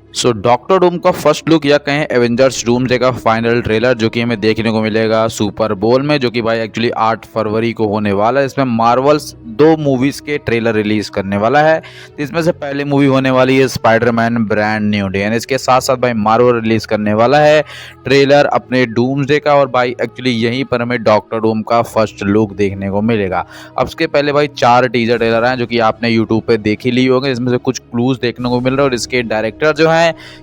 Doctor Doom का first look या कहें एवेंजर्स डूम्सडे का फाइनल ट्रेलर जो कि हमें देखने को मिलेगा सुपर बोल में, जो कि भाई एक्चुअली 8 फरवरी को होने वाला है। इसमें मार्वल्स 2 मूवीज़ के ट्रेलर रिलीज़ करने वाला है। तो इसमें से पहली मूवी होने वाली है स्पाइडरमैन ब्रांड न्यू डे, इसके साथ साथ भाई मार्वल रिलीज़ करने वाला है ट्रेलर अपने डूम्सडे का। और भाई एक्चुअली यहीं पर हमें डॉक्टर डूम का फर्स्ट लुक देखने को मिलेगा। अब इसके पहले भाई 4 टीजर ट्रेलर हैं जो कि आपने यूट्यूब पे देख ही ली होंगे। इसमें से कुछ क्लूज देखने को मिल रहा है और इसके डायरेक्टर जो हैं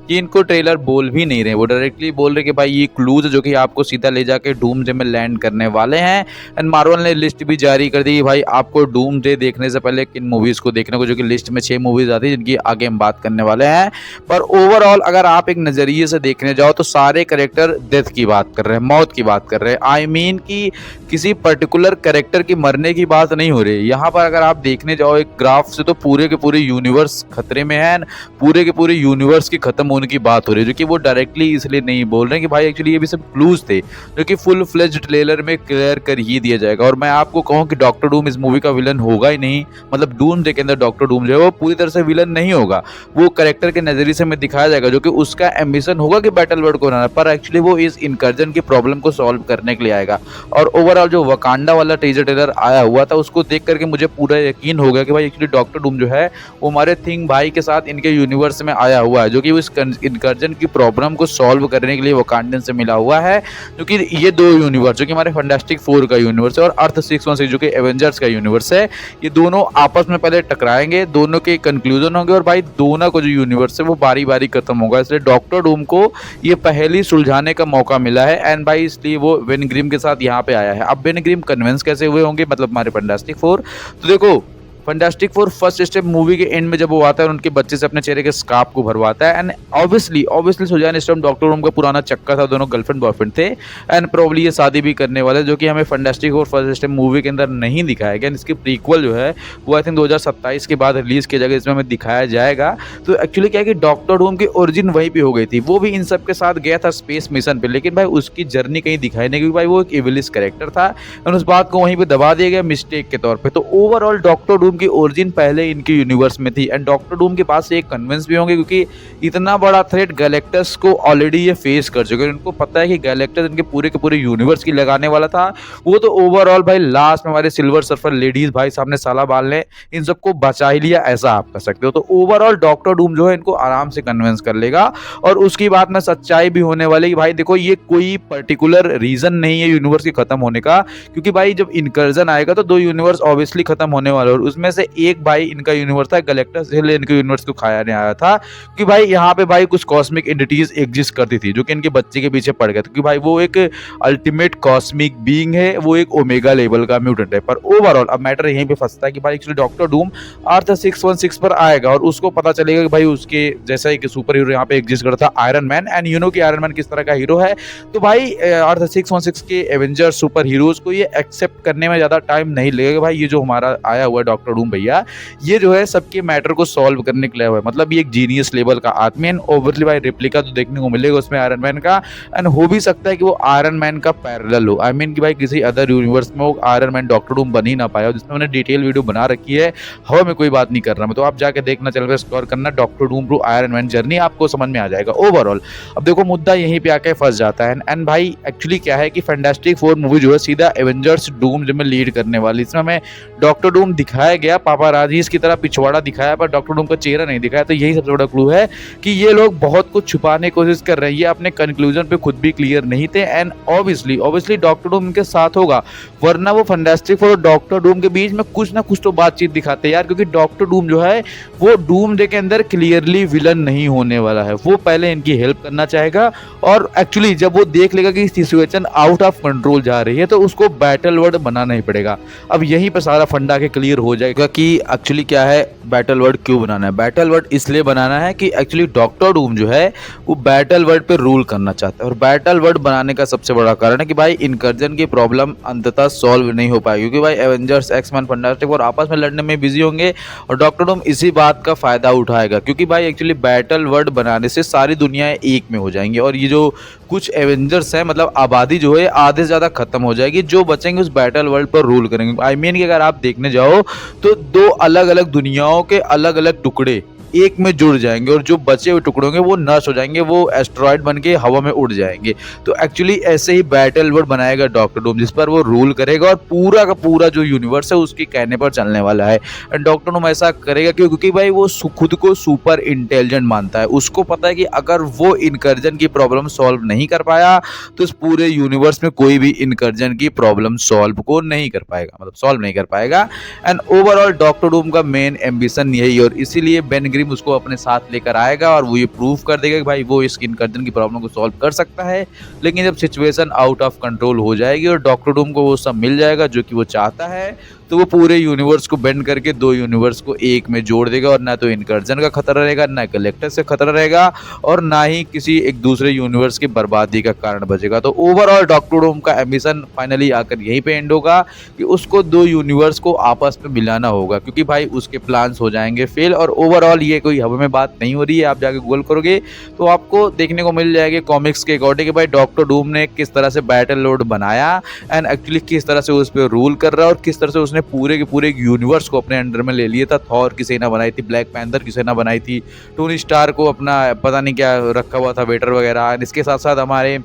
कि इनको ट्रेलर बोल भी नहीं रहे, वो डायरेक्टली बोल रहे कि भाई ये क्लूज जो कि आपको सीधा ले जाके डूम्सडे में लैंड करने वाले हैं। एंड मार्वल ने लिस्ट भी जारी कर दी कि भाई आपको डूम्सडे देखने से पहले किन मूवीज़ को देखने को, जो कि लिस्ट में 6 मूवीज़ आती है जिनकी आगे हम बात करने वाले हैं। पर ओवरऑल अगर आप एक नज़रिए से देखने जाओ तो सारे करेक्टर डेथ की बात कर रहे हैं, मौत की बात कर रहे हैं। आई मीन कि किसी पर्टिकुलर करेक्टर की मरने की बात नहीं हो रही यहाँ पर। अगर आप देखने जाओ एक ग्राफ से तो पूरे के पूरे यूनिवर्स खतरे में है, पूरे के पूरे यूनिवर्स की खत्म होने की बात हो रही है, जो कि वो डायरेक्टली इसलिए नहीं बोल रहे हैं कि भाई एक्चुअली ये भी सब क्लूज थे जो कि फुल फ्लेज्ड ट्रेलर में क्लियर कर ही दिया जाएगा। और मैं आपको कहूँ कि डॉक्टर डूम इस मूवी का विलन होगा ही नहीं, मतलब डूम्सडे के अंदर डॉक्टर डूम जो है वो पूरी तरह से विलन नहीं होगा। वो कैरेक्टर के नजरिए से हमें दिखाया जाएगा जो कि उसका एम्बिशन होगा कि बैटल वर्ल्ड को बनाना, पर एक्चुअली वो इस इनकर्जन की प्रॉब्लम को सॉल्व करने के लिए आएगा। और ओवरऑल जो वकांडा वाला टीजर ट्रेलर आया हुआ था उसको देख करके मुझे पूरा यकीन हो गया कि भाई एक्चुअली डॉक्टर डूम जो है वो हमारे थिंग भाई के साथ इनके यूनिवर्स में आया हुआ है, जो कि इस इनकर्जन की प्रॉब्लम को सॉल्व करने के लिए वकांडन से मिला हुआ है। जो कि ये 2 यूनिवर्स जो कि हमारे फैंटास्टिक 4 का यूनिवर्स है और अर्थ 616 जो कि एवेंजर्स का यूनिवर्स है, ये दोनों आपस में पहले टकराएंगे, दोनों के कंक्लूजन होंगे और भाई दोनों को जो यूनिवर्स है वो बारी बारी खत्म होगा। इसलिए डॉक्टर डूम को ये पहली सुलझाने का मौका मिला है एंड भाई इसलिए वो वेन ग्रिम के साथ यहाँ पे आया है। अब वेन ग्रिम कन्विंस कैसे हुए होंगे, मतलब हमारे फैंटास्टिक 4, तो देखो फैंटास्टिक 4 फर्स्ट स्टेप मूवी के एंड में जब वो आता है और उनके बच्चे से अपने चेहरे के स्कार्फ को भरवाता है and obviously Susan Storm doctor Doom का पुराना चक्का था, दोनों गर्लफ्रेंड बॉयफ्रेंड थे एंड प्रोबब्ली ये शादी भी करने वाले, जो कि हमें फैंटास्टिक 4 फर्स्ट स्टेप मूवी के अंदर नहीं दिखाया गया। इसकी प्रीक्वल जो है वो आई थिंक 2027 के बाद रिलीज किया जाएगा, इसमें हमें दिखाया जाएगा। तो एक्चुअली क्या है कि डॉक्टर डूम की ओरिजिन वहीं पे हो गई थी, वो भी इन सब के साथ गया था स्पेस मिशन पे, लेकिन भाई उसकी जर्नी कहीं दिखाई नहीं, क्योंकि भाई वो एक इविलिस कैरेक्टर था और उस बात को वहीं पे दबा दिया गया मिस्टेक के तौर पे। तो ओवरऑल डॉक्टर डूम की ओरिजिन पहले इनके यूनिवर्स में थी एंड डॉक्टर डूम के पास एक कन्विंस भी होंगे, क्योंकि इतना बड़ा थ्रेट गैलेक्टस को ऑलरेडी ये फेस कर चुके हैं। उनको पता है कि गैलेक्टस इनके पूरे के पूरे यूनिवर्स की लगाने वाला था। वो तो ओवरऑल भाई लास्ट में हमारे सिल्वर सर्फर लेडीज भाई सामने साला बाल ने इन सबको बचा ही लिया, ऐसा आप कह सकते हो। तो ओवरऑल डॉक्टर डूम जो है इनको आराम से कन्विंस कर लेगा और उसकी बात में सच्चाई भी होने वाली कि भाई देखो ये कोई पर्टिकुलर रीजन नहीं है यूनिवर्स की खत्म होने का, क्योंकि भाई जब इनकर्जन आएगा तो 2 यूनिवर्स ऑब्वियसली खत्म होने वाले और उसमें से एक भाई इनका यूनिवर्स था गैलेक्टस, इसलिए इनके यूनिवर्स को खाया नहीं आया था कि भाई यहाँ पे भाई कुछ कॉस्मिक एंटिटीज एग्जिस्ट करती थी जो कि इनके बच्चे के पीछे पड़ गए थे, क्योंकि भाई वो एक अल्टीमेट कॉस्मिक बीइंग है, वो एक ओमेगा लेवल का म्यूटेंट है। पर ओवरऑल अब मैटर यहीं पे फंसता है कि भाई एक्चुअली डॉक्टर डूम अर्थ 616 पर आएगा और उसको पता चलेगा कि भाई उसके जैसा एक सुपर हीरो यहाँ पे एग्जिस्ट करता था iron man, and you know कि आयरन मैन किस तरह का हीरो है। तो भाई अर्थ 616 के एवेंजर्स सुपर हीरोज को ये एक्सेप्ट करने में ज्यादा टाइम नहीं लगेगा। भाई ये जो हमारा आया हुआ है डॉक्टर डूम भैया, ये जो है सबके मैटर को सॉल्व करने के लिए हुआ है, मतलब ये एक जीनियस लेवल का आदमी है। ओवरली भाई रेप्लिका तो देखने को मिलेगा उसमें आयरन मैन का, एंड हो भी सकता है कि वो आयरन मैन का पैरेलल हो। आई मीन कि भाई किसी अदर यूनिवर्स में वो आयरन मैन डॉक्टर डूम बन ही ना पाया, जिसमें मैंने डिटेल वीडियो बना रखी है, हवा में कोई बात नहीं कर रहा मैं, तो आप जाके देखना, चैनल पे स्क्रॉल करना, doctor Doom to Iron Man journey, आपको समझ में आ जाएगा ओवरऑल। अब देखो मुद्दा यहीं पे आके फंस जाता है एंड भाई एक्चुअली क्या है कि फैंटास्टिक 4 मूवी जो है सीधा एवेंजर्स डूम में लीड करने वाली। इसमें हमें डॉक्टर डूम दिखाया गया, पापा राजीज की तरह पिछवाड़ा दिखाया पर डॉक्टर डूम का चेहरा नहीं दिखाया। तो यही सबसे बड़ा क्लू है कि ये लोग बहुत कुछ छुपाने की कोशिश कर रहे हैं, ये अपने कंक्लूजन पे खुद भी क्लियर नहीं थे एंड ऑब्वियसली डॉक्टर डूम इनके साथ होगा, वरना वो फैंटास्टिक 4 और डॉक्टर डूम के बीच में कुछ ना कुछ तो बातचीत दिखाते यार, क्योंकि डॉक्टर डूम जो है वो डूम्सडे के अंदर क्लियरली विलन नहीं होने वाला है, वो पहले इनकी हेल्प करना चाहेगा और एक्चुअली जब वो देख लेगा कि सिचुएशन आउट ऑफ कंट्रोल जा रही है तो उसको बैटल वर्ल्ड बनाना ही पड़ेगा। अब यहीं पर सारा फंडा के क्लियर हो जाएगा कि एक्चुअली क्या है बैटल वर्ल्ड क्यों बनाना है। बैटल वर्ल्ड इसलिए बनाना है कि एक्चुअली डॉक्टर डूम जो है वो बैटल वर्ल्ड पे रूल करना चाहता है और बैटल वर्ल्ड बनाने का सबसे बड़ा कारण है कि भाई इनकर्जन की प्रॉब्लम अंततः सॉल्व नहीं हो पाएगी, क्योंकि भाई एवेंजर्स एक्समैन फैंटास्टिक और आपस में लड़ने में बिजी होंगे और डॉक्टर डूम इसी बात का फायदा उठाएगा, क्योंकि भाई एक्चुअली बैटल वर्ल्ड बनाने से सारी दुनियाएं एक में हो जाएंगी और ये जो कुछ एवेंजर्स हैं मतलब आबादी जो है आधे से ज़्यादा खत्म हो जाएगी, जो बचेंगे उस बैटल वर्ल्ड पर रूल करेंगे। आई मीन कि अगर आप देखने जाओ तो 2 अलग अलग दुनियाओं के अलग अलग टुकड़े एक में जुड़ जाएंगे और जो बचे हुए टुकड़े होंगे वो नष्ट हो जाएंगे, वो एस्टेरॉयड बन के हवा में उड़ जाएंगे। तो एक्चुअली ऐसे ही बैटल वर्ल्ड बनाएगा डॉक्टर डूम, जिस पर वो रूल करेगा और पूरा का पूरा जो यूनिवर्स है उसके कहने पर चलने वाला है। एंड डॉक्टर डूम ऐसा करेगा क्योंकि भाई वो खुद को सुपर इंटेलिजेंट मानता है। उसको पता है कि अगर वो इनकर्जन की प्रॉब्लम सॉल्व नहीं कर पाया तो इस पूरे यूनिवर्स में कोई भी इनकर्जन की प्रॉब्लम सॉल्व को नहीं कर पाएगा, मतलब सॉल्व नहीं कर पाएगा। एंड ओवरऑल डॉक्टर डूम का मेन एम्बिशन यही है और इसीलिए बेन ग्रिम उसको अपने साथ लेकर आएगा और वो ये प्रूव कर देगा कि भाई वो इस इनकर्जन की प्रॉब्लम को सॉल्व कर सकता है। लेकिन जब सिचुएशन आउट ऑफ कंट्रोल हो जाएगी और डॉक्टर डूम को वो सब मिल जाएगा जो कि वो चाहता है, तो वो पूरे यूनिवर्स को बेंड करके दो यूनिवर्स को एक में जोड़ देगा और ना तो इनकर्जन का खतरा रहेगा, ना कलेक्टर से खतरा रहेगा और ना ही किसी एक दूसरे यूनिवर्स की बर्बादी का कारण बचेगा। तो ओवरऑल डॉक्टर डूम का एम्बिशन फाइनली आकर यहीं पे एंड होगा कि उसको दो यूनिवर्स को आपस में मिलाना होगा, क्योंकि भाई उसके प्लान्स हो जाएंगे फेल। और ओवरऑल ये कोई हवा में बात नहीं हो रही है, आप जाके गूगल करोगे तो आपको देखने को मिल जाएगी कॉमिक्स के अकॉर्डिंग कि भाई डॉक्टर डूम ने किस तरह से बैटल लॉर्ड बनाया एंड एक्चुअली किस तरह से उस पर रूल कर रहा है और किस तरह से उसने पूरे के पूरे यूनिवर्स को अपने अंडर में ले लिया था। थॉर की सेना बनाई थी, ब्लैक पैंथर की सेना बनाई थी, टोनी स्टार को अपना पता नहीं क्या रखा हुआ था वेटर वगैरह। इसके साथ साथ हमारे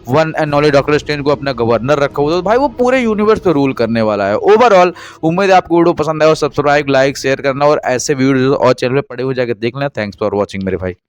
one and only doctor strange को अपना गवर्नर रखा हुआ था। भाई वो पूरे यूनिवर्स पे रूल करने वाला है। ओवरऑल उम्मीद है आपको वीडियो पसंद आया और सब्सक्राइब लाइक शेयर करना और ऐसे वीडियो और चैनल पे पड़े हुए जाकर देख लेना। थैंक्स फॉर वॉचिंग मेरे भाई।